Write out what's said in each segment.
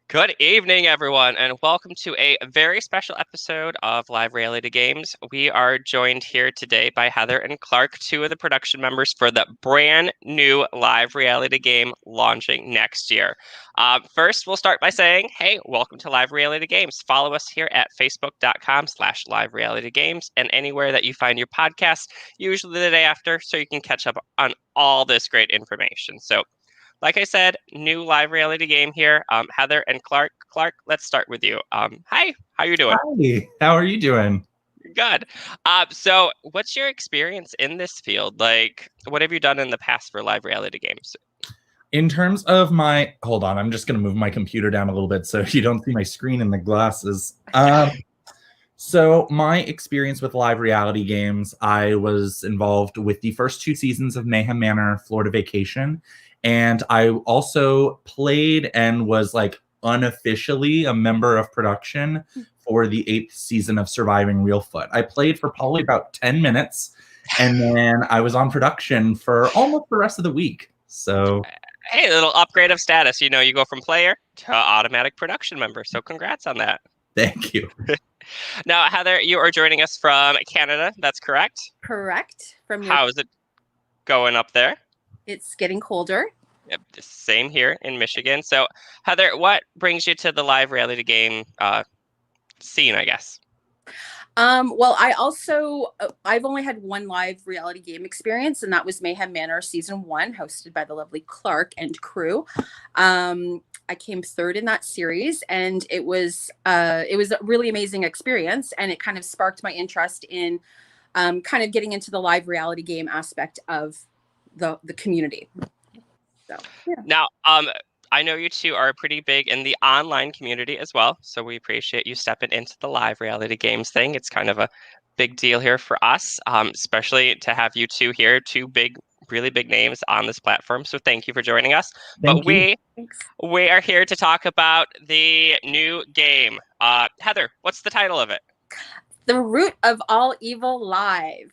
Good evening, everyone, and welcome to a very special episode of Live Reality Games. We are joined here today by Heather and Clark, two of the production members for the brand new live reality game launching next year. First, we'll start by saying, hey, welcome to Live Reality Games. Follow us here at facebook.com/live reality games and anywhere that you find your podcast, usually the day after, so you can catch up on all this great information. So, like I said, new live reality game here. Heather and Clark. Clark, let's start with you. Hi, how you doing? Hi, how are you doing? Good. So what's your experience in this field? Like, what have you done in the past for live reality games? In terms of hold on, I'm just going to move my computer down a little bit so you don't see my screen in the glasses. So my experience with live reality games, I was involved with the first two seasons of Mayhem Manor, Florida Vacation, and I also played and was like unofficially a member of production for the eighth season of Surviving Reelfoot. I played for probably about 10 minutes, and then I was on production for almost the rest of the week. So, hey, a little upgrade of status. You know, you go from player to automatic production member. So congrats on that. thank you. Now, Heather, you are joining us from Canada. That's correct? Correct. How is it going up there? It's getting colder. Yep, same here in Michigan. So, Heather, what brings you to the live reality game scene, I guess? Well, I've only had one live reality game experience, and that was Mayhem Manor Season 1, hosted by the lovely Clark and crew. I came third in that series, and it was a really amazing experience, and it kind of sparked my interest in kind of getting into the live reality game aspect of the community. So, yeah. Now, I know you two are pretty big in the online community as well, so we appreciate you stepping into the live reality games thing. It's kind of a big deal here for us, especially to have you two here, two really big names on this platform. So thank you for joining us. Thank you. We are here to talk about the new game. Heather, what's the title of it? The Root of All Evil Live.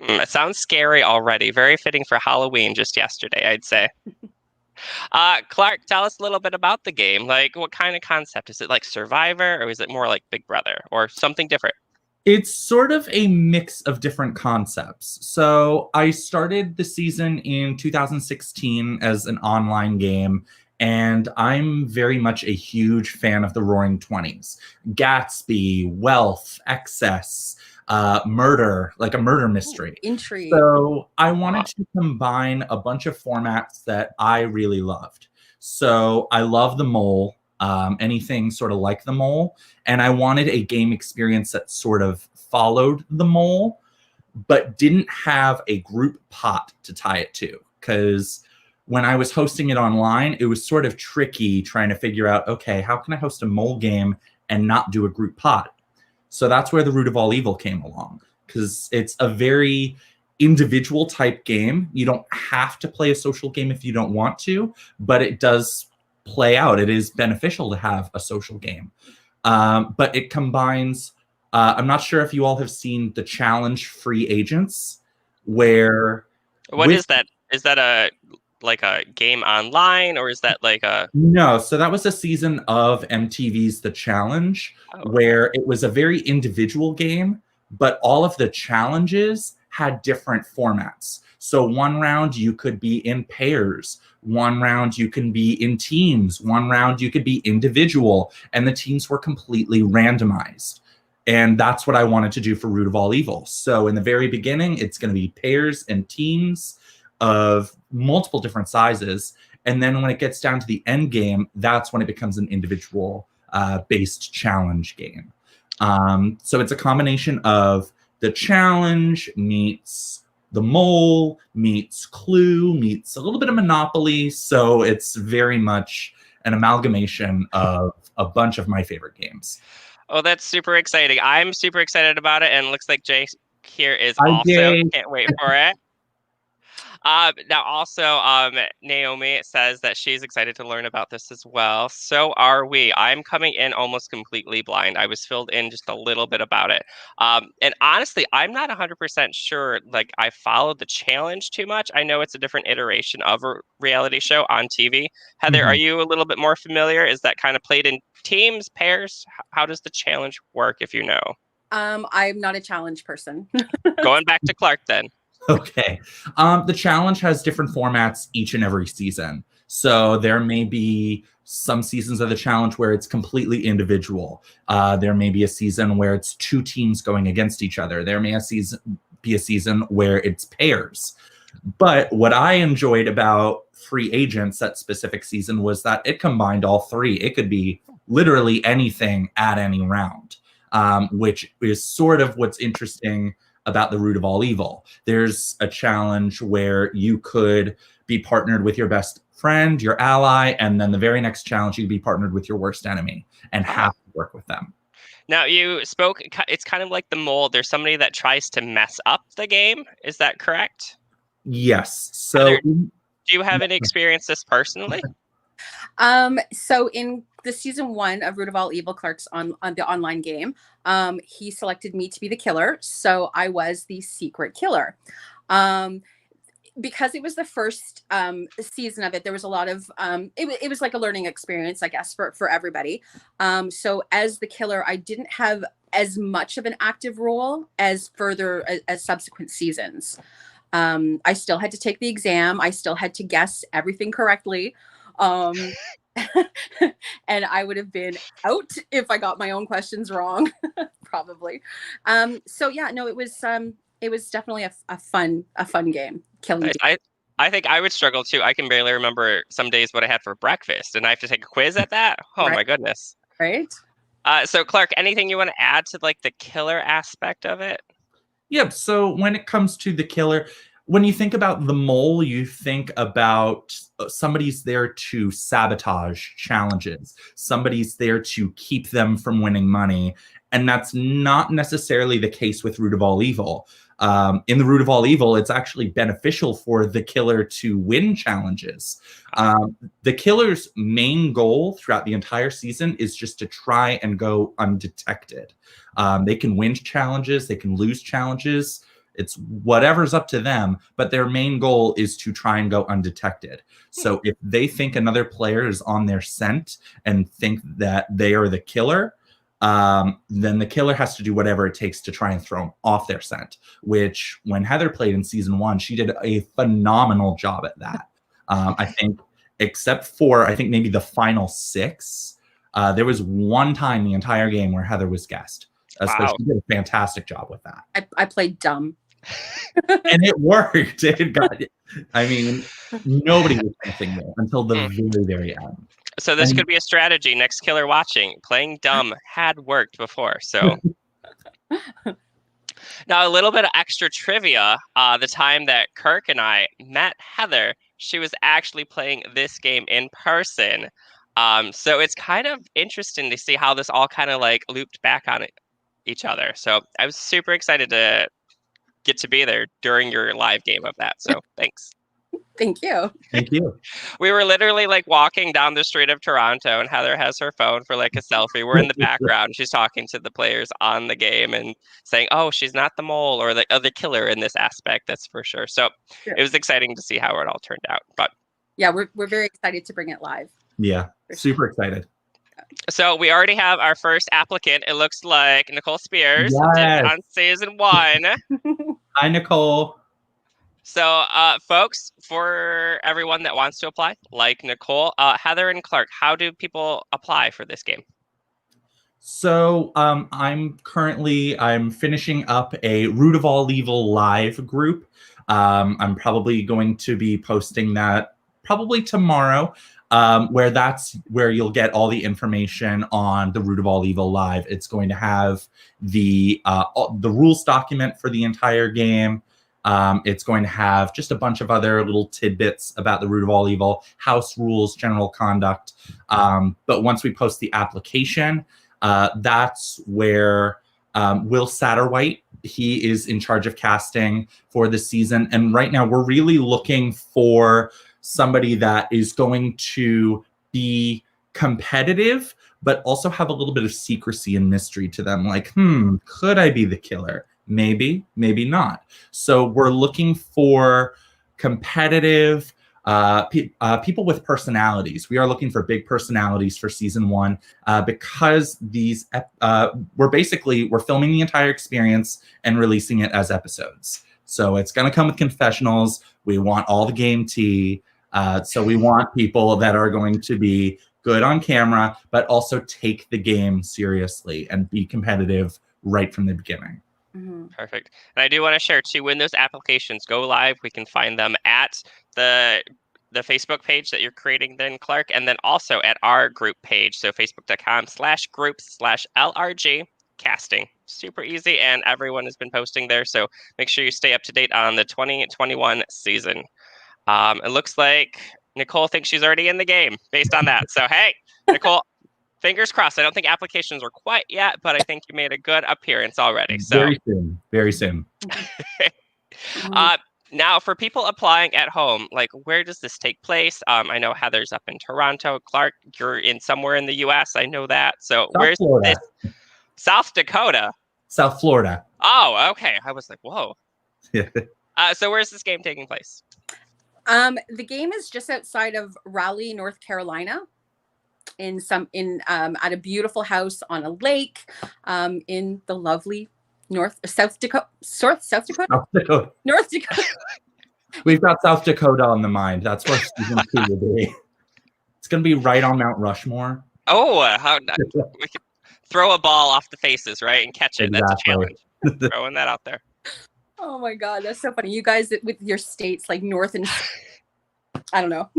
It sounds scary already. Very fitting for Halloween just yesterday, I'd say. Clark, tell us a little bit about the game. Like, what kind of concept? Is it like Survivor, or is it more like Big Brother, or something different? It's sort of a mix of different concepts. So I started the season in 2016 as an online game, and I'm very much a huge fan of the Roaring Twenties. Gatsby, wealth, excess, murder, like a murder mystery. Intrigue. So I wanted to combine a bunch of formats that I really loved. So I love The Mole, anything sort of like The Mole. And I wanted a game experience that sort of followed The Mole, but didn't have a group pot to tie it to. Because when I was hosting it online, it was sort of tricky trying to figure out, okay, how can I host a mole game and not do a group pot? So that's where the Root of All Evil came along, because it's a very individual type game. You don't have to play a social game if you don't want to, but it does play out. It is beneficial to have a social game. But it combines, I'm not sure if you all have seen the challenge Free Agents, where... What is that? Is that a game online, or is that like a... No, so that was a season of MTV's The Challenge, where it was a very individual game, but all of the challenges had different formats. So one round you could be in pairs, one round you can be in teams, one round you could be individual, and the teams were completely randomized. And that's what I wanted to do for Root of All Evil. So in the very beginning, it's going to be pairs and teams of multiple different sizes. And then when it gets down to the end game, that's when it becomes an individual based challenge game. So it's a combination of the challenge meets the Mole, meets Clue, meets a little bit of Monopoly. So it's very much an amalgamation of a bunch of my favorite games. Oh, that's super exciting. I'm super excited about it, and it looks like Jay here is also. Can't wait for it. Now, also, Naomi says that she's excited to learn about this as well. So are we. I'm coming in almost completely blind. I was filled in just a little bit about it. And honestly, I'm not 100% sure. Like, I followed the challenge too much. I know it's a different iteration of a reality show on TV. Heather, are you a little bit more familiar? Is that kind of played in teams, pairs? How does the challenge work, if you know? I'm not a challenge person. Going back to Clark then. Okay. The challenge has different formats each and every season. So there may be some seasons of the challenge where it's completely individual. There may be a season where it's 2 teams going against each other. There may be a season where it's pairs. But what I enjoyed about Free Agents that specific season was that it combined all 3. It could be literally anything at any round, which is sort of what's interesting about the Root of All Evil. There's a challenge where you could be partnered with your best friend, your ally, and then the very next challenge you'd be partnered with your worst enemy and have to work with them. Now, you spoke, it's kind of like the mold. There's somebody that tries to mess up the game. Is that correct? Yes. So Heather, do you have any experience this personally? So in the season 1 of Root of All Evil, Clark's on the online game, he selected me to be the killer. So I was the secret killer. Because it was the first season of it, there was a lot of it was like a learning experience, I guess, for everybody. So as the killer, I didn't have as much of an active role as subsequent seasons. I still had to take the exam. I still had to guess everything correctly. And I would have been out if I got my own questions wrong, probably. So yeah, no, it was definitely a fun game. Killing. I think I would struggle too. I can barely remember some days what I had for breakfast, and I have to take a quiz at that. Oh Right. My goodness. Right. So Clark, anything you want to add to like the killer aspect of it? Yep. So when it comes to the killer, when you think about the mole, you think about somebody's there to sabotage challenges. Somebody's there to keep them from winning money. And that's not necessarily the case with Root of All Evil. In the Root of All Evil, it's actually beneficial for the killer to win challenges. The killer's main goal throughout the entire season is just to try and go undetected. They can win challenges, they can lose challenges. It's whatever's up to them, but their main goal is to try and go undetected. So if they think another player is on their scent and think that they are the killer, then the killer has to do whatever it takes to try and throw them off their scent, which when Heather played in season 1, she did a phenomenal job at that. I think except for, I think maybe the final 6, there was one time the entire game where Heather was guessed. So she did a fantastic job with that. I played dumb. And it worked. Nobody was guessing there until the very, very end. So this could be a strategy. Next killer watching, playing dumb had worked before. So now a little bit of extra trivia. The time that Kirk and I met Heather, she was actually playing this game in person. So it's kind of interesting to see how this all kind of like looped back on each other. So I was super excited to get to be there during your live game of that. So thanks. Thank you. Thank you. We were literally like walking down the street of Toronto, and Heather has her phone for like a selfie. We're in the background. She's talking to the players on the game and saying, "Oh, she's not the mole or the other killer in this aspect." That's for sure. So It was exciting to see how it all turned out. But yeah, we're very excited to bring it live. Yeah, super excited. So we already have our first applicant. It looks like Nicole Spears Yes. on season 1. Hi, Nicole. So, folks, for everyone that wants to apply, like Nicole, Heather and Clark, how do people apply for this game? So I'm finishing up a Root of All Evil live group. I'm probably going to be posting that probably tomorrow, where you'll get all the information on the Root of All Evil live. It's going to have the rules document for the entire game. It's going to have just a bunch of other little tidbits about the Root of All Evil, house rules, general conduct. But once we post the application, that's where Will Satterwhite He is in charge of casting for the season. And right now we're really looking for somebody that is going to be competitive, but also have a little bit of secrecy and mystery to them. Like, could I be the killer? Maybe, maybe not. So we're looking for competitive people with personalities. We are looking for big personalities for season 1 because we're filming the entire experience and releasing it as episodes. So it's going to come with confessionals. We want all the game tea. So we want people that are going to be good on camera, but also take the game seriously and be competitive right from the beginning. Perfect. And I do want to share too, when those applications go live, we can find them at the Facebook page that you're creating then, Clark, and then also at our group page. So facebook.com/groups/LRG casting. Super easy, and everyone has been posting there. So make sure you stay up to date on the 2021 season. It looks like Nicole thinks she's already in the game based on that. So, hey, Nicole, fingers crossed. I don't think applications are quite yet, but I think you made a good appearance already. So very soon, very soon. Now, for people applying at home, like, where does this take place? I know Heather's up in Toronto. Clark, you're in somewhere in the U.S. I know that. So where's this? South Dakota. South Florida. Oh, okay. I was like, whoa. Yeah. So where's this game taking place? The game is just outside of Raleigh, North Carolina, at a beautiful house on a lake, in the lovely North Dakota. We've got South Dakota on the mind. That's where season 2 will be. It's going to be right on Mount Rushmore. Oh, we can throw a ball off the faces, right, and catch it. Exactly. That's a challenge. Throwing that out there. Oh my God, that's so funny. You guys with your states like North and I don't know.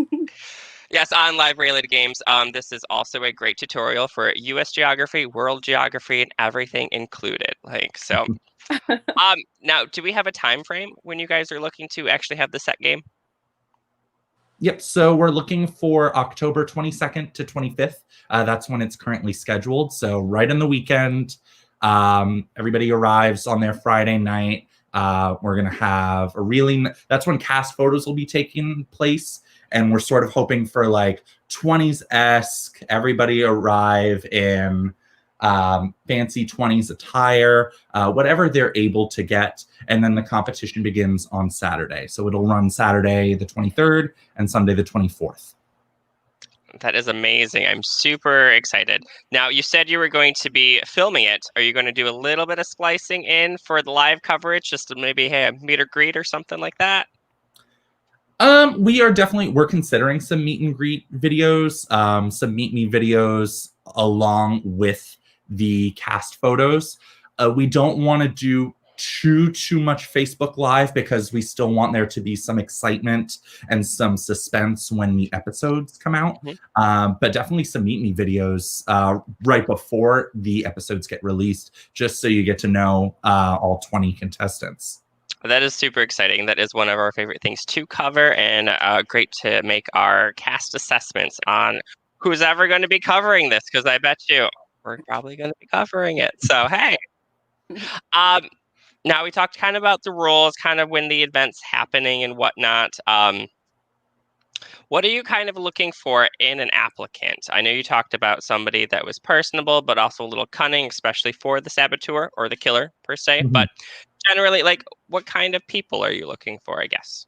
Yes, on Live Reality Games, this is also a great tutorial for U.S. geography, world geography, and everything included. Now, do we have a time frame when you guys are looking to actually have the set game? Yep. So we're looking for October 22nd to 25th. That's when it's currently scheduled. So right in the weekend, everybody arrives on their Friday night. We're going to have that's when cast photos will be taking place. And we're sort of hoping for like 20s-esque, everybody arrive in fancy 20s attire, whatever they're able to get. And then the competition begins on Saturday. So it'll run Saturday the 23rd and Sunday the 24th. That is amazing. I'm super excited. Now, you said you were going to be filming it. Are you going to do a little bit of splicing in for the live coverage, just to maybe a meet or greet or something like that? We're considering some meet and greet videos, some meet me videos along with the cast photos. We don't want to do too much Facebook Live because we still want there to be some excitement and some suspense when the episodes come out. But definitely some meet me videos right before the episodes get released, just so you get to know all 20 contestants. That is super exciting. That is one of our favorite things to cover, and great to make our cast assessments on who's ever going to be covering this, because I bet you we're probably going to be covering it. So, hey. Now we talked kind of about the rules, kind of when the event's happening and whatnot. What are you kind of looking for in an applicant? I know you talked about somebody that was personable, but also a little cunning, especially for the saboteur or the killer per se. But generally, like, what kind of people are you looking for, I guess?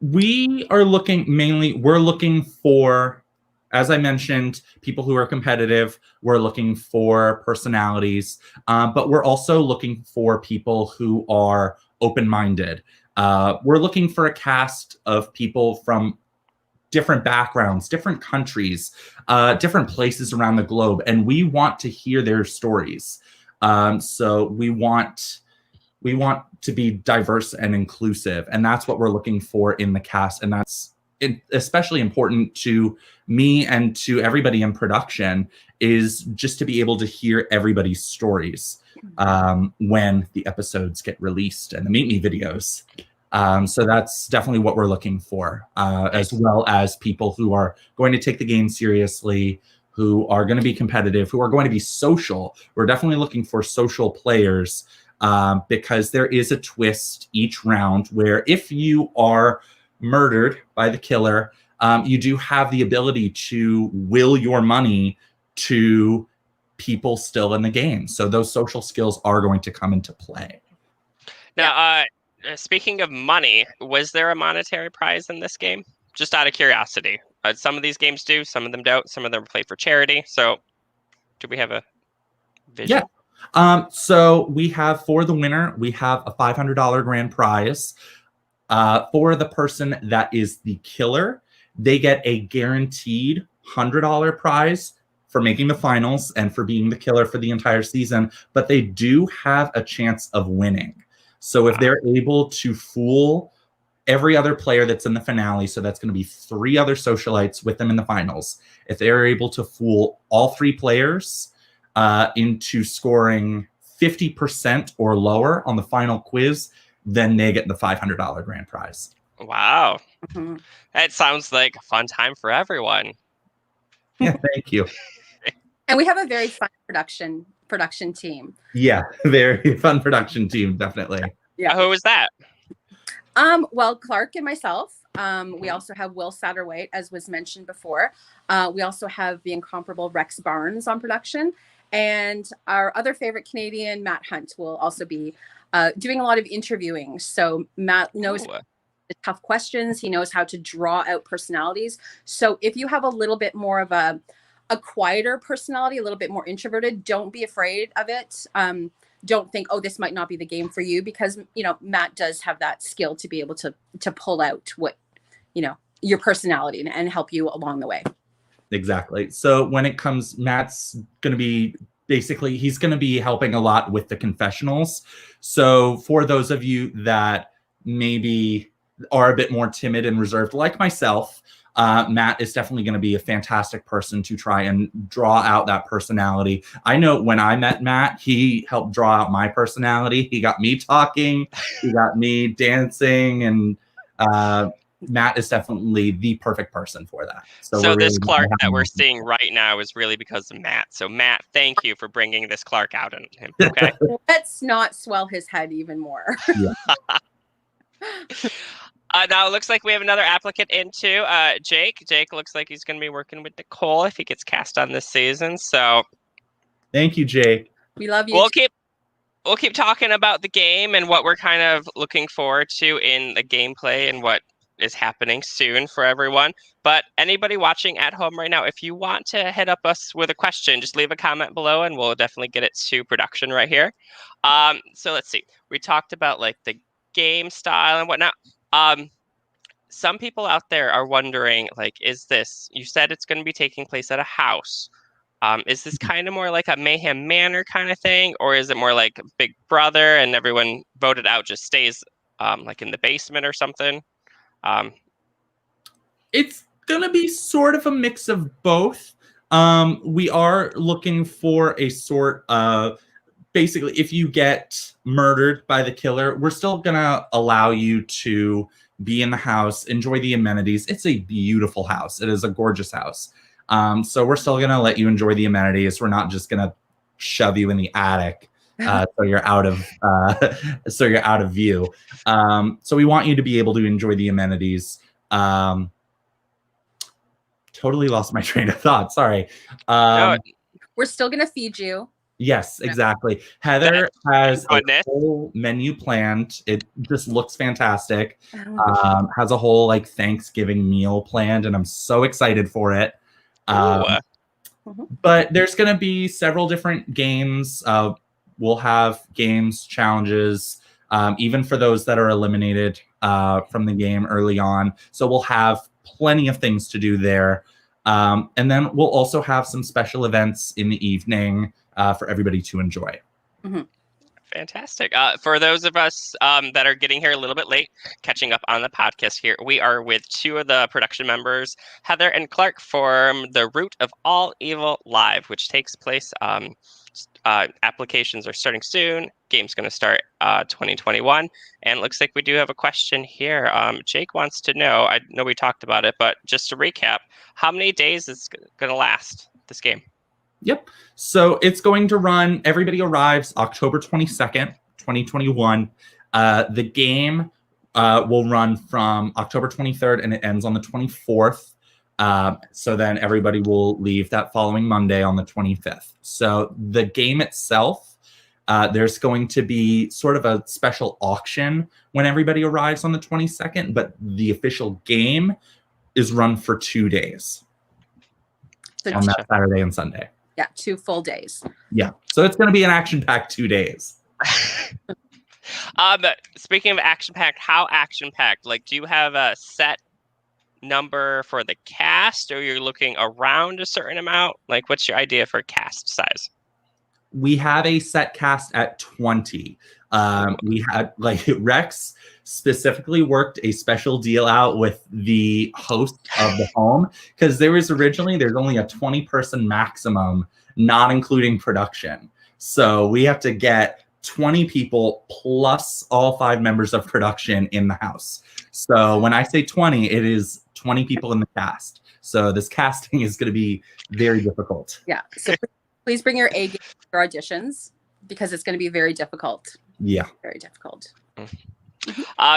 We're looking for, as I mentioned, people who are competitive. We're looking for personalities, but we're also looking for people who are open-minded. We're looking for a cast of people from different backgrounds, different countries, different places around the globe, and we want to hear their stories. So we want to be diverse and inclusive, and that's what we're looking for in the cast, and that's especially important to me and to everybody in production, is just to be able to hear everybody's stories when the episodes get released and the meet me videos. So that's definitely what we're looking for, as well as people who are going to take the game seriously, who are going to be competitive, who are going to be social. We're definitely looking for social players because there is a twist each round where if you are murdered by the killer, you do have the ability to will your money to people still in the game. So those social skills are going to come into play. Now, speaking of money, was there a monetary prize in this game? Just out of curiosity. Some of these games do, some of them don't. Some of them play for charity. So do we have a vision? Yeah. So we have, for the winner, we have a $500 grand prize. For the person that is the killer, they get a guaranteed $100 prize for making the finals and for being the killer for the entire season, but they do have a chance of winning. So if they're able to fool every other player that's in the finale, so that's going to be 3 other socialites with them in the finals, if they're able to fool all 3 players into scoring 50% or lower on the final quiz, then they get the $500 grand prize. Wow. That sounds like a fun time for everyone. Yeah, thank you. And we have a very fun production team. Yeah, very fun production team, definitely. Yeah. Who is that? Well, Clark and myself. We also have Will Satterwhite, as was mentioned before. We also have the incomparable Rex Barnes on production. And our other favorite Canadian, Matt Hunt, will also be doing a lot of interviewing. So Matt knows the tough questions. He knows how to draw out personalities. So if you have a little bit more of a quieter personality, a little bit more introverted, don't be afraid of it. Don't think, oh, this might not be the game for you, because, Matt does have that skill to be able to pull out what, your personality and help you along the way. Exactly. So when it comes, Matt's going to be he's going to be helping a lot with the confessionals. So for those of you that maybe are a bit more timid and reserved, like myself, Matt is definitely going to be a fantastic person to try and draw out that personality. I know when I met Matt, he helped draw out my personality. He got me talking, he got me dancing, and Matt is definitely the perfect person for that. So this really Clark that we're seeing right now is really because of Matt. So Matt, thank you for bringing this Clark out in him. Okay. Let's not swell his head even more. Now it looks like we have another applicant into Jake. Jake looks like he's going to be working with Nicole if he gets cast on this season. So thank you, Jake. We love you. We'll keep talking about the game and what we're kind of looking forward to in the gameplay and what is happening soon for everyone. But anybody watching at home right now, if you want to hit up us with a question, just leave a comment below and we'll definitely get it to production right here. So let's see. We talked about like the game style and whatnot. Some people out there are wondering, like, is this, you said it's going to be taking place at a house. Is this kind of more like a Mayhem Manor kind of thing? Or is it more like Big Brother and everyone voted out just stays like in the basement or something? It's going to be sort of a mix of both. We are looking for a sort of, basically, if you get murdered by the killer, we're still going to allow you to be in the house, enjoy the amenities. It's a beautiful house. It is a gorgeous house. So we're still going to let you enjoy the amenities. We're not just going to shove you in the attic so you're out of view. So we want you to be able to enjoy the amenities. Totally lost my train of thought. Sorry. We're still going to feed you. Yes, exactly. Heather has a whole menu planned. It just looks fantastic. Has a whole like Thanksgiving meal planned, and I'm so excited for it. But there's going to be several different games. We'll have games, challenges, even for those that are eliminated from the game early on. So we'll have plenty of things to do there. And then we'll also have some special events in the evening for everybody to enjoy. Fantastic. For those of us that are getting here a little bit late, catching up on the podcast here, we are with 2 of the production members, Heather and Clark, from The Root of All Evil Live, which takes place, applications are starting soon. Game's going to start 2021. And it looks like we do have a question here. Jake wants to know, I know we talked about it, but just to recap, how many days is going to last this game? Yep. So it's going to run, everybody arrives October 22nd, 2021. The game will run from October 23rd and it ends on the 24th. So then everybody will leave that following Monday on the 25th. So the game itself, there's going to be sort of a special auction when everybody arrives on the 22nd, but the official game is run for 2 days. So on that Saturday and Sunday. Yeah, 2 full days. Yeah. So it's going to be an action-packed 2 days. Speaking of action-packed, how action-packed? Like, do you have a set number for the cast, or you're looking around a certain amount? Like, what's your idea for cast size? We have a set cast at 20. We had, like, Rex specifically worked a special deal out with the host of the home, because there's only a 20-person maximum, not including production. So we have to get 20 people plus all 5 members of production in the house. So when I say 20, it is 20 people in the cast. So this casting is going to be very difficult. Yeah. So please bring your A game for auditions, because it's going to be very difficult. Yeah. Very difficult.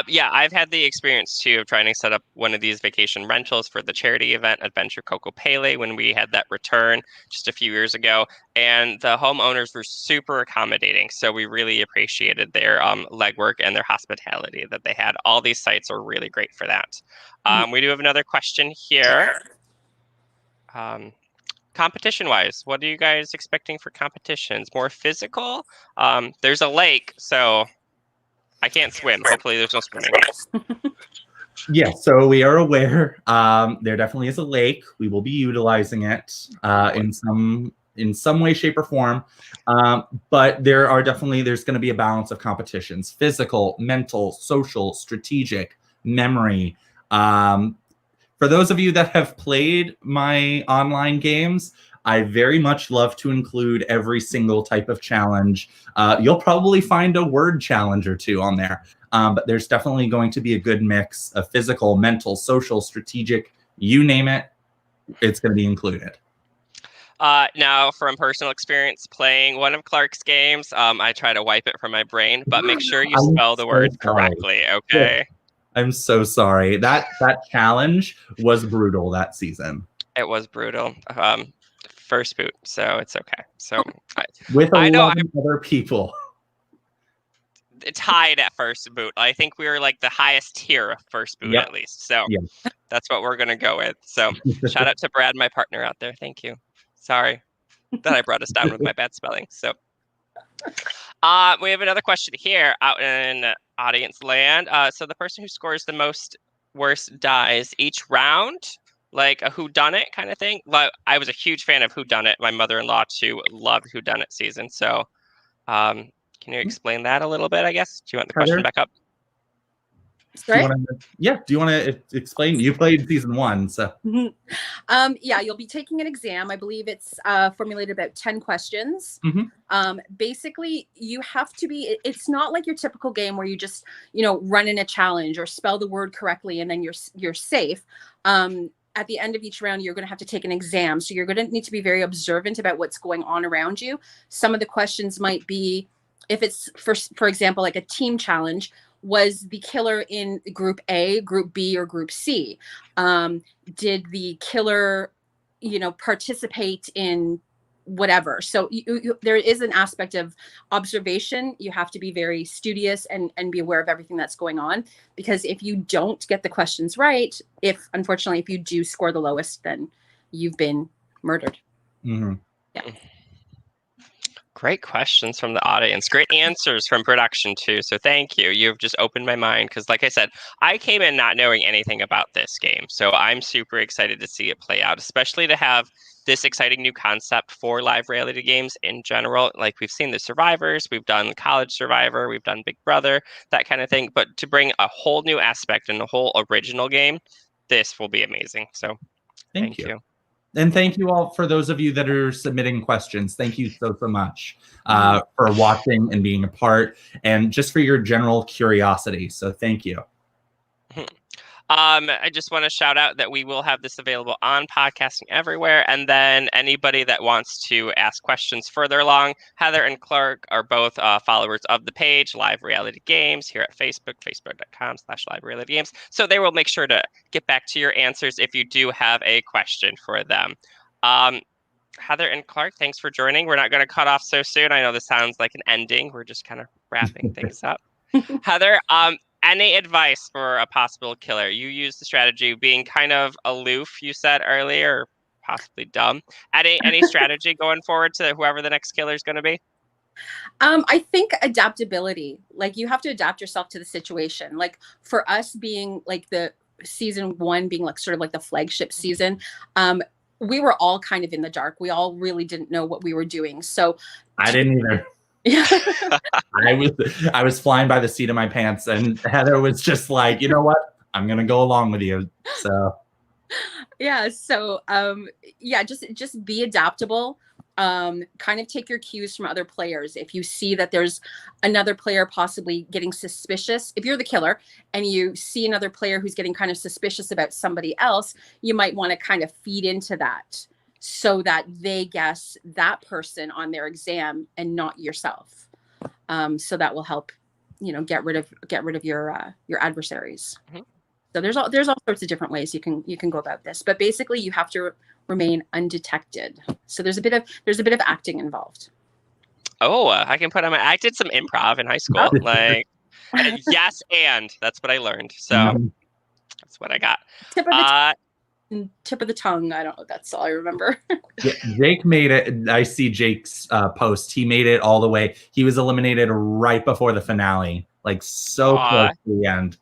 Yeah, I've had the experience too of trying to set up one of these vacation rentals for the charity event Adventure Coco Pele when we had that return just a few years ago, and the homeowners were super accommodating. So we really appreciated their legwork and their hospitality that they had. All these sites are really great for that. We do have another question here. Competition-wise, what are you guys expecting for competitions? More physical? There's a lake, so I can't swim. Hopefully there's no swimming. Yeah, so we are aware there definitely is a lake. We will be utilizing it in some way, shape, or form. But there's going to be a balance of competitions: physical, mental, social, strategic, memory. For those of you that have played my online games, I very much love to include every single type of challenge. You'll probably find a word challenge or 2 on there, but there's definitely going to be a good mix of physical, mental, social, strategic, you name it, it's going to be included. Now, from personal experience playing one of Clark's games, I try to wipe it from my brain, but make sure you spell the words correctly, okay? Yeah. I'm so sorry. That challenge was brutal that season. It was brutal. First boot, so it's okay. So with 11 other people. Tied at first boot. I think we were like the highest tier of first boot, at least. So that's what we're gonna go with. So shout out to Brad, my partner out there. Thank you. Sorry that I brought us down with my bad spelling. So we have another question here out in audience land. So the person who scores the most worst dies each round, like a whodunit kind of thing. Like, I was a huge fan of whodunit. My mother-in-law too loved whodunit season. So can you explain that a little bit, I guess? Do you want the question back up? Right? Do you want to explain? You played season 1, so. Yeah, you'll be taking an exam. I believe it's formulated about 10 questions. Basically, you have to be. It's not like your typical game where you just run in a challenge or spell the word correctly and then you're safe. At the end of each round, you're going to have to take an exam. So you're going to need to be very observant about what's going on around you. Some of the questions might be, if it's for example, like a team challenge. Was the killer in group A, group B, or group C? Did the killer, participate in whatever? So there is an aspect of observation. You have to be very studious and be aware of everything that's going on, because if you don't get the questions right, unfortunately, if you do score the lowest, then you've been murdered. Yeah. Great questions from the audience. Great answers from production too. So thank you. You've just opened my mind, because like I said, I came in not knowing anything about this game. So I'm super excited to see it play out, especially to have this exciting new concept for live reality games in general. Like, we've seen the Survivors, we've done College Survivor, we've done Big Brother, that kind of thing. But to bring a whole new aspect and a whole original game, this will be amazing. So thank you. And thank you all for those of you that are submitting questions. Thank you so much for watching and being a part, and just for your general curiosity. So thank you. I just want to shout out that we will have this available on Podcasting Everywhere. And then anybody that wants to ask questions further along, Heather and Clark are both followers of the page, Live Reality Games, here at Facebook, facebook.com/Live Reality Games. So they will make sure to get back to your answers if you do have a question for them. Heather and Clark, thanks for joining. We're not going to cut off so soon. I know this sounds like an ending. We're just kind of wrapping things up. Heather, any advice for a possible killer? You used the strategy being kind of aloof, you said earlier, or possibly dumb. Any strategy going forward to whoever the next killer is going to be? I think adaptability. Like, you have to adapt yourself to the situation. Like, for us being like the season 1 being like sort of like the flagship season, we were all kind of in the dark. We all really didn't know what we were doing. So I didn't either. yeah. I was flying by the seat of my pants, and Heather was just like, you know what? I'm gonna go along with you. So Yeah. So yeah, just be adaptable. Kind of take your cues from other players. If you see that there's another player possibly getting suspicious, if you're the killer and you see another player who's getting kind of suspicious about somebody else, you might want to kind of feed into that so that they guess that person on their exam and not yourself. So that will help, get rid of your adversaries. Mm-hmm. So there's all sorts of different ways you can go about this, but basically you have to remain undetected. So there's a bit of acting involved. Oh, I can put on I did some improv in high school. Like, yes, and that's what I learned. So that's what I got. Tip of the tongue. I don't know. That's all I remember. Yeah, Jake made it. I see Jake's post. He made it all the way. He was eliminated right before the finale, like so close to the end.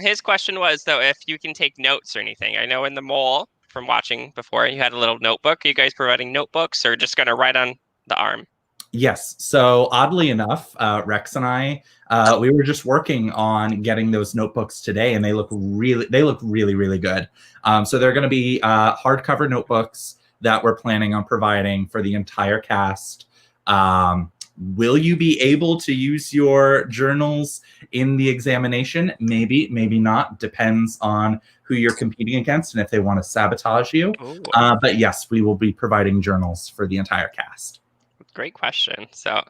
His question was, though, if you can take notes or anything. I know in the mole from watching before, you had a little notebook. Are you guys providing notebooks or just going to write on the arm? Yes. So oddly enough, Rex and I, we were just working on getting those notebooks today, and they look really, really good. So they're going to be hardcover notebooks that we're planning on providing for the entire cast. Will you be able to use your journals in the examination? Maybe, maybe not. Depends on who you're competing against and if they want to sabotage you. But yes, we will be providing journals for the entire cast. Great question. So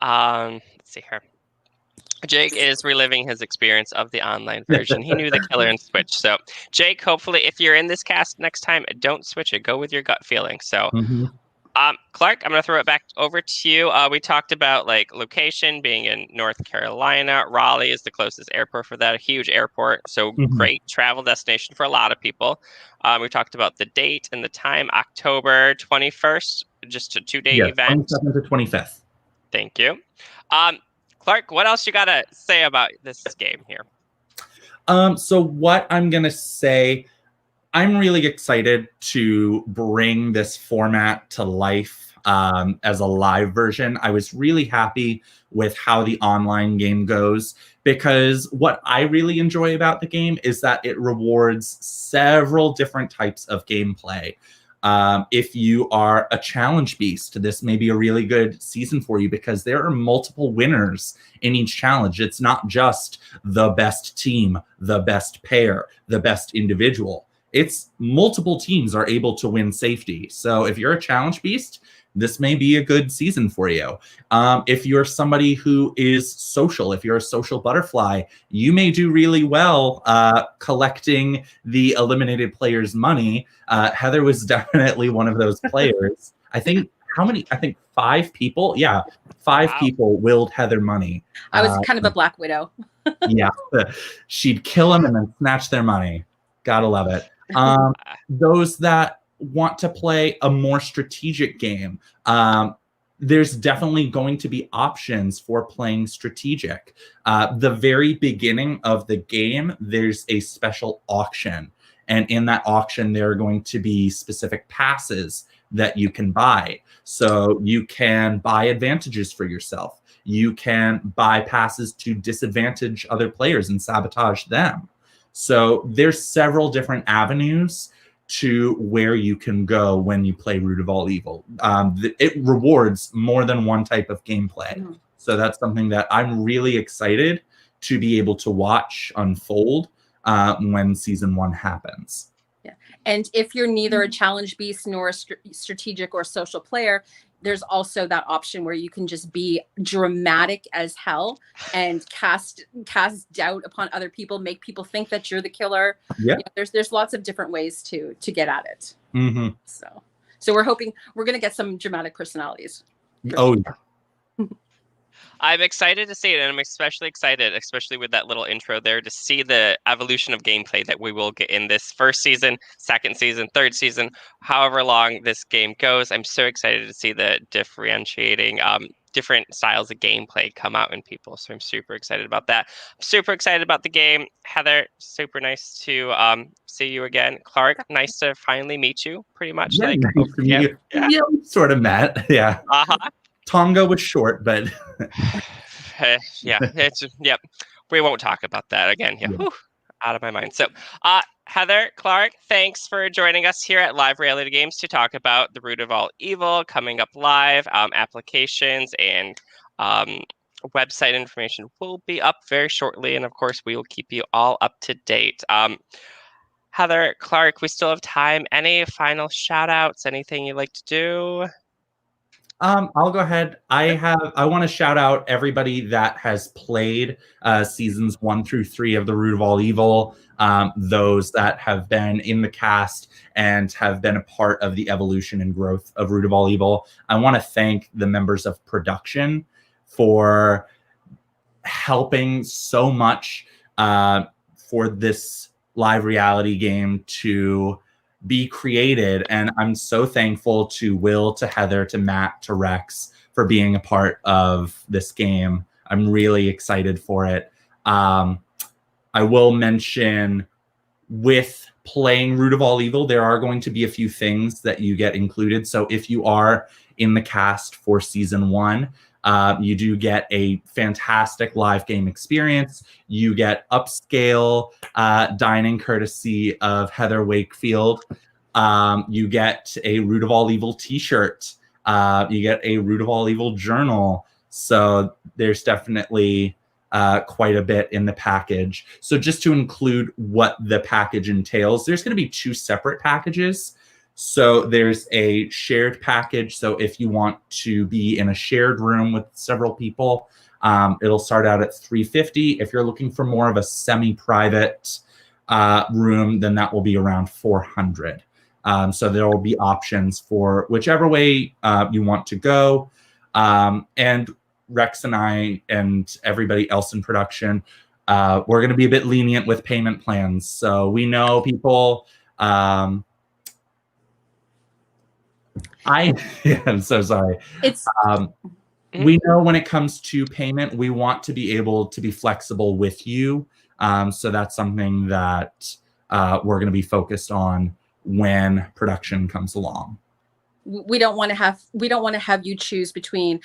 let's see here. Jake is reliving his experience of the online version. He knew the killer and switched. So Jake, hopefully if you're in this cast next time, don't switch it. Go with your gut feeling. So Clark, I'm going to throw it back over to you. We talked about like location being in North Carolina. Raleigh is the closest airport for that, a huge airport. So great travel destination for a lot of people. We talked about the date and the time, October 21st, just a 2-day event. 27th to 25th. Thank you. Clark, what else you got to say about this game here? So what I'm going to say, I'm really excited to bring this format to life as a live version. I was really happy with how the online game goes, because what I really enjoy about the game is that it rewards several different types of gameplay. If you are a challenge beast, this may be a really good season for you, because there are multiple winners in each challenge. It's not just the best team, the best pair, the best individual. It's multiple teams are able to win safety. So if you're a challenge beast, this may be a good season for you. If you're somebody who is social, if you're a social butterfly, you may do really well collecting the eliminated players' money. Heather was definitely one of those players. I think 5 people. Yeah, 5 people willed Heather money. I was kind of a Black Widow. Yeah, she'd kill them and then snatch their money. Gotta love it. Those that want to play a more strategic game, there's definitely going to be options for playing strategic. The very beginning of the game, there's a special auction. And in that auction, there are going to be specific passes that you can buy. So you can buy advantages for yourself. You can buy passes to disadvantage other players and sabotage them. So there's several different avenues to where you can go when you play Root of All Evil. It rewards more than one type of gameplay. So that's something that I'm really excited to be able to watch unfold when season 1 happens. Yeah. And if you're neither a challenge beast nor a strategic or social player, there's also that option where you can just be dramatic as hell and cast doubt upon other people, make people think that you're the killer. Yeah. There's lots of different ways to get at it. Mm-hmm. So we're hoping we're going to get some dramatic personalities. Oh, yeah. I'm excited to see it, and I'm especially excited, especially with that little intro there, to see the evolution of gameplay that we will get in this first season, second season, third season, however long this game goes. I'm so excited to see the differentiating different styles of gameplay come out in people. So I'm super excited about that. I'm super excited about the game. Heather, super nice to see you again. Clark, nice to finally meet you, pretty much. Yeah, like nice to meet you. Yeah, we sort of met. Yeah. Uh-huh. Tonga was short, but yeah, we won't talk about that again. Yeah. Whew, out of my mind. So, Heather, Clark, thanks for joining us here at Live Reality Games to talk about The Root of All Evil coming up live. Applications and website information will be up very shortly, and of course, we will keep you all up to date. Heather, Clark, we still have time. Any final shout outs? Anything you'd like to do? I'll go ahead. I want to shout out everybody that has played seasons 1 through 3 of The Root of All Evil. Those that have been in the cast and have been a part of the evolution and growth of Root of All Evil. I want to thank the members of production for helping so much for this live reality game to be created. And I'm so thankful to Will, to Heather, to Matt, to Rex for being a part of this game. I'm really excited for it. I will mention, with playing Root of All Evil, there are going to be a few things that you get included. So if you are in the cast for season 1, you do get a fantastic live game experience. You get upscale dining courtesy of Heather Wakefield. You get a Root of All Evil t-shirt. You get a Root of All Evil journal. So there's definitely quite a bit in the package. So just to include what the package entails, there's going to be 2 separate packages. So there's a shared package. So if you want to be in a shared room with several people, it'll start out at $350. If you're looking for more of a semi-private room, then that will be around $400. So there will be options for whichever way you want to go. And Rex and I and everybody else in production, we're going to be a bit lenient with payment plans. So we know people... I'm so sorry. It's we know when it comes to payment, we want to be able to be flexible with you. So that's something that we're going to be focused on when production comes along. We don't want to have you choose between,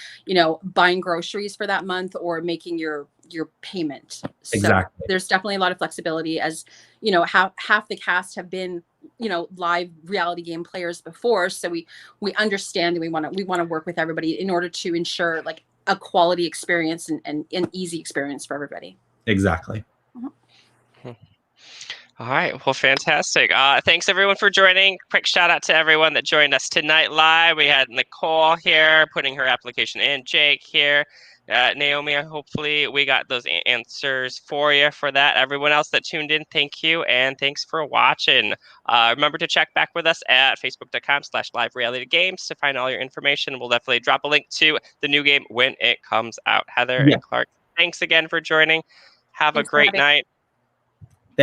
buying groceries for that month or making your payment. So Exactly. there's definitely a lot of flexibility, as half the cast have been live reality game players before, so we understand, and we want to work with everybody in order to ensure like a quality experience and an easy experience for everybody. Exactly. All right. Well, fantastic. Thanks, everyone, for joining. Quick shout out to everyone that joined us tonight live. We had Nicole here putting her application in, Jake here, Naomi. Hopefully we got those answers for you for that. Everyone else that tuned in, thank you. And thanks for watching. Remember to check back with us at facebook.com/liverealitygames to find all your information. We'll definitely drop a link to the new game when it comes out. Heather and Clark, thanks again for joining. Have a great night.